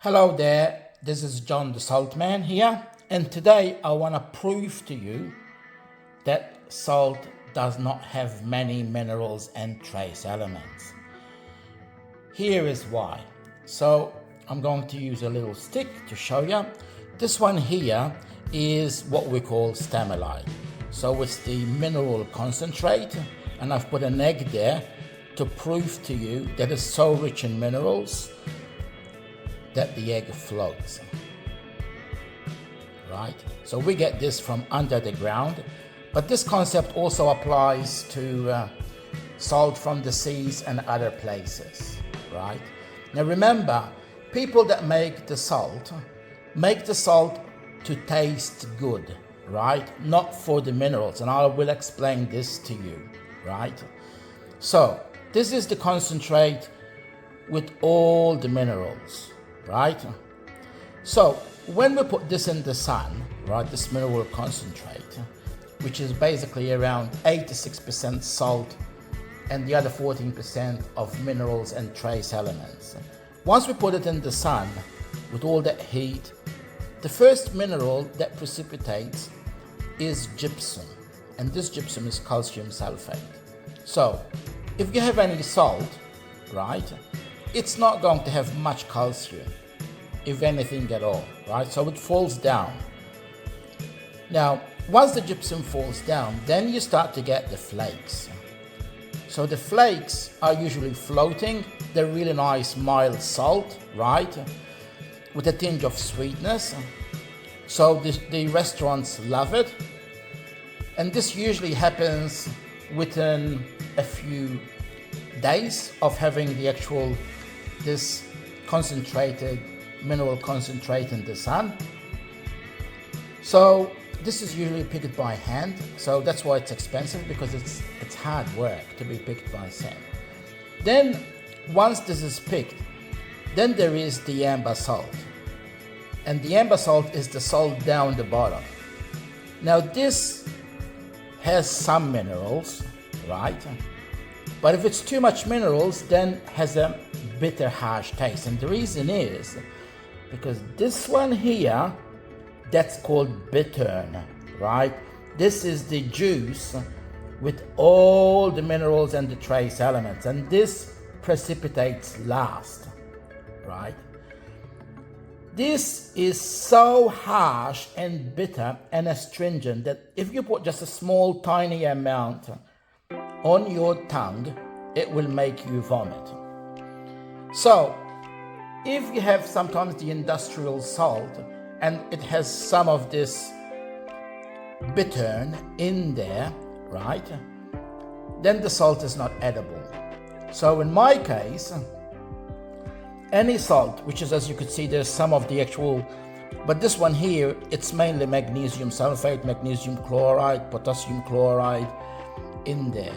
Hello there, this is John the Salt Man here, and today I want to prove to you that salt does not have many minerals and trace elements. Here is why. So I'm going to use a little stick to show you. This one here is what we call StamiLyte. So it's the mineral concentrate, and I've put an egg there to prove to you that it's so rich in minerals that the egg floats, right? So we get this from under the ground, but this concept also applies to salt from the seas and other places, right? Now remember, people that make the salt to taste good, right? Not for the minerals, and I will explain this to you, right? So this is the concentrate with all the minerals, right? So when we put this in the sun, right, this mineral concentrate, which is basically around 86% salt and the other 14% of minerals and trace elements. Once we put it in the sun with all that heat, the first mineral that precipitates is gypsum, and this gypsum is calcium sulfate. So if you have any salt, right, it's not going to have much calcium, if anything at all, right? So it falls down. Now, once the gypsum falls down, then you start to get the flakes. So the flakes are usually floating. They're really nice, mild salt, right? With a tinge of sweetness. So the restaurants love it. And this usually happens within a few days of having this concentrated mineral concentrate in the sun. So this is usually picked by hand, so that's why it's expensive, because it's hard work to be picked by hand. Then once this is picked, then there is the amber salt, and the amber salt is the salt down the bottom. Now this has some minerals, right? But if it's too much minerals, then has a bitter, harsh taste. And the reason is because this one here, that's called bittern, right? This is the juice with all the minerals and the trace elements, and this precipitates last, right? This is so harsh and bitter and astringent that if you put just a small, tiny amount on your tongue, it will make you vomit. So if you have sometimes the industrial salt and it has some of this bittern in there, right, then the salt is not edible. So in my case, any salt, which is, as you could see, there's some of the actual, but this one here, it's mainly magnesium sulfate, magnesium chloride, potassium chloride in there,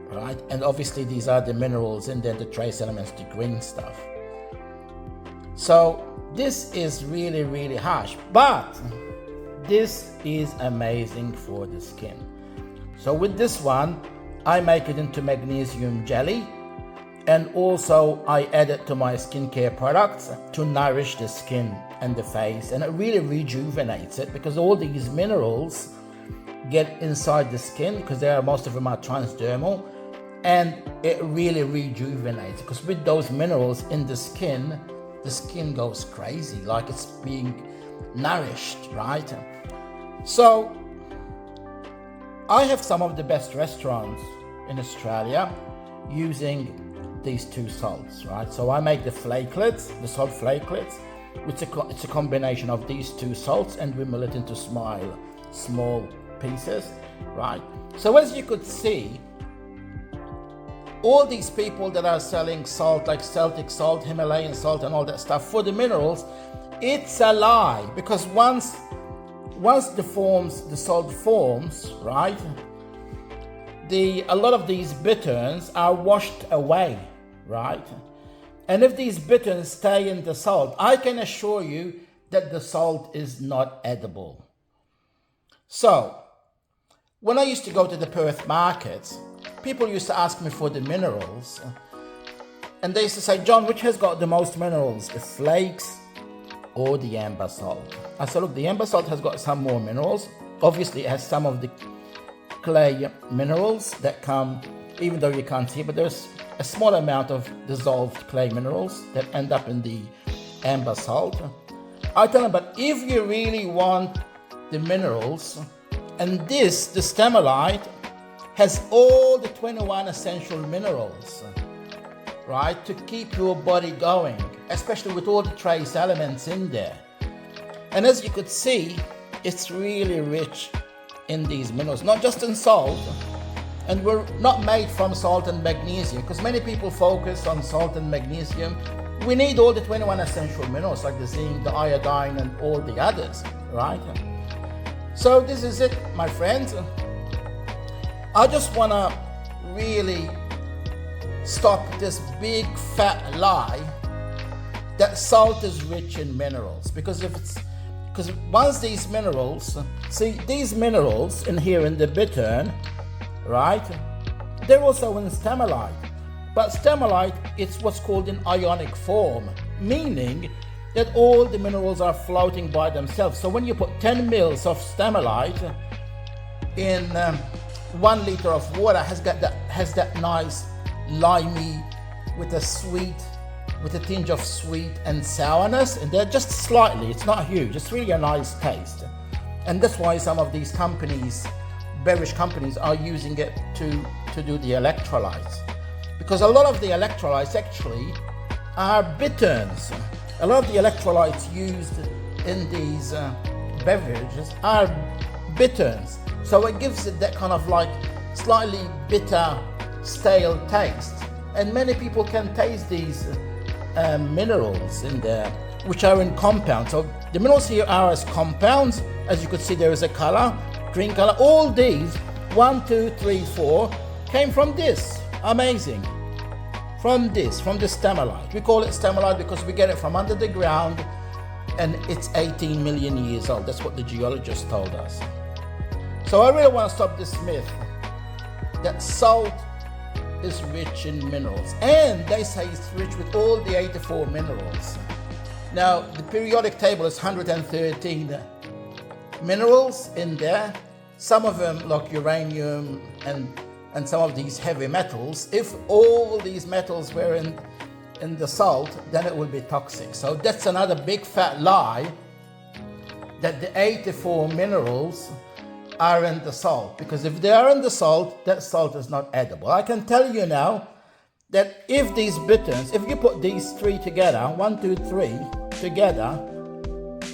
right? And obviously these are the minerals in there, the trace elements, the green stuff. So this is really, really harsh, but this is amazing for the skin. So with this one, I make it into magnesium jelly, and also I add it to my skincare products to nourish the skin and the face, and it really rejuvenates it, because all these minerals get inside the skin, because most of them are transdermal, and it really rejuvenates, because with those minerals in the skin goes crazy, like it's being nourished, right? So I have some of the best restaurants in Australia using these two salts, right? So I make the flakelets, the salt flakelets, which it's a combination of these two salts, and we mill it into small pieces, right? So as you could see, all these people that are selling salt, like Celtic salt, Himalayan salt, and all that stuff for the minerals, it's a lie, because once the salt forms, right, a lot of these bitterns are washed away, right? And if these bitterns stay in the salt, I can assure you that the salt is not edible. So when I used to go to the Perth markets, people used to ask me for the minerals, and they used to say, John, which has got the most minerals, the flakes or the amber salt. I said, look, the amber salt has got some more minerals. Obviously, it has some of the clay minerals that come, even though you can't see, but there's a small amount of dissolved clay minerals that end up in the amber salt. I tell them, but if you really want the minerals, and the StamiLyte has all the 21 essential minerals, right, to keep your body going, especially with all the trace elements in there. And as you could see, it's really rich in these minerals, not just in salt. And we're not made from salt and magnesium, because many people focus on salt and magnesium. We need all the 21 essential minerals, like the zinc, the iodine, and all the others, right? So this is it, my friends. I just want to really stop this big fat lie that salt is rich in minerals, because once these minerals, see these minerals in here in the bittern, right, they're also in StamiLyte, but StamiLyte, it's what's called an ionic form, meaning that all the minerals are floating by themselves. So when you put 10 mils of StamiLyte in 1 liter of water, has that nice limey with a tinge of sweet and sourness, and they're just slightly, it's not huge, it's really a nice taste. And that's why some of these companies, beverage companies, are using it to do the electrolytes, because a lot of the electrolytes actually are bitterns. A lot of the electrolytes used in these beverages are bitterns, so it gives it that kind of like slightly bitter, stale taste. And many people can taste these minerals in there, which are in compounds. So the minerals here are as compounds. As you could see, there is a color, green color. All these, 1, 2, 3, 4, came from this. Amazing. From the StamiLyte. We call it StamiLyte because we get it from under the ground, and it's 18 million years old. That's what the geologists told us. So I really want to stop this myth that salt is rich in minerals, and they say it's rich with all the 84 minerals. Now the periodic table is 113 minerals in there, some of them like uranium and some of these heavy metals. If all these metals were in the salt, then it would be toxic. So that's another big fat lie, that the 84 minerals are in the salt, because if they are in the salt, that salt is not edible. I can tell you now that if these bitterns, if you put these 3 together, 1, 2, 3 together,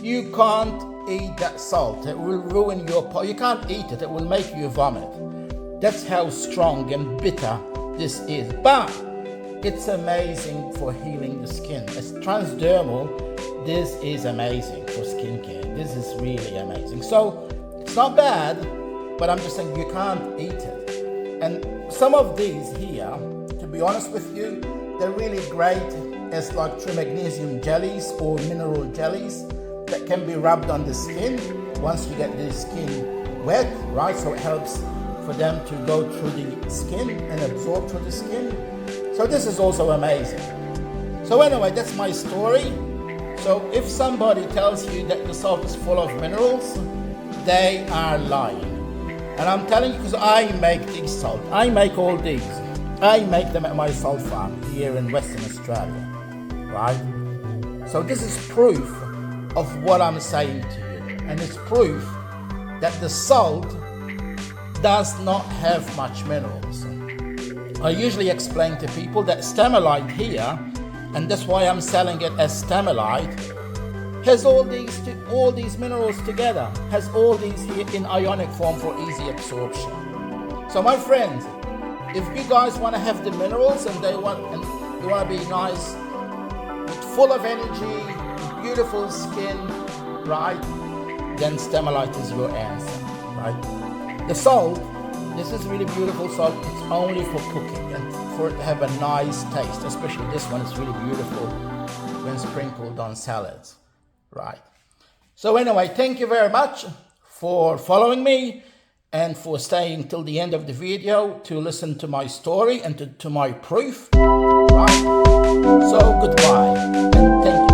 you can't eat that salt. It will ruin your you can't eat it. It will make you vomit. That's how strong and bitter this is. But it's amazing for healing the skin. It's transdermal. This is amazing for skincare. This is really amazing. So it's not bad, but I'm just saying you can't eat it. And some of these here, to be honest with you, they're really great as like true magnesium jellies or mineral jellies that can be rubbed on the skin once you get the skin wet, right? So it helps for them to go through the skin and absorb through the skin. So this is also amazing. So anyway, that's my story. So if somebody tells you that the salt is full of minerals, they are lying. And I'm telling you, because I make these salt. I make all these. I make them at my salt farm here in Western Australia, right? So this is proof of what I'm saying to you. And it's proof that the salt does not have much minerals. I usually explain to people that StamiLyte here, and that's why I'm selling it as StamiLyte, has all these minerals together, has all these here in ionic form for easy absorption. So my friends, if you guys want to have the minerals and you want to be nice, with full of energy, beautiful skin, right, then StamiLyte is your answer, right? The salt, this is really beautiful salt. It's only for cooking and for it to have a nice taste, especially this one is really beautiful when sprinkled on salads, right? So anyway, thank you very much for following me and for staying till the end of the video to listen to my story and to my proof, right? So goodbye and thank you.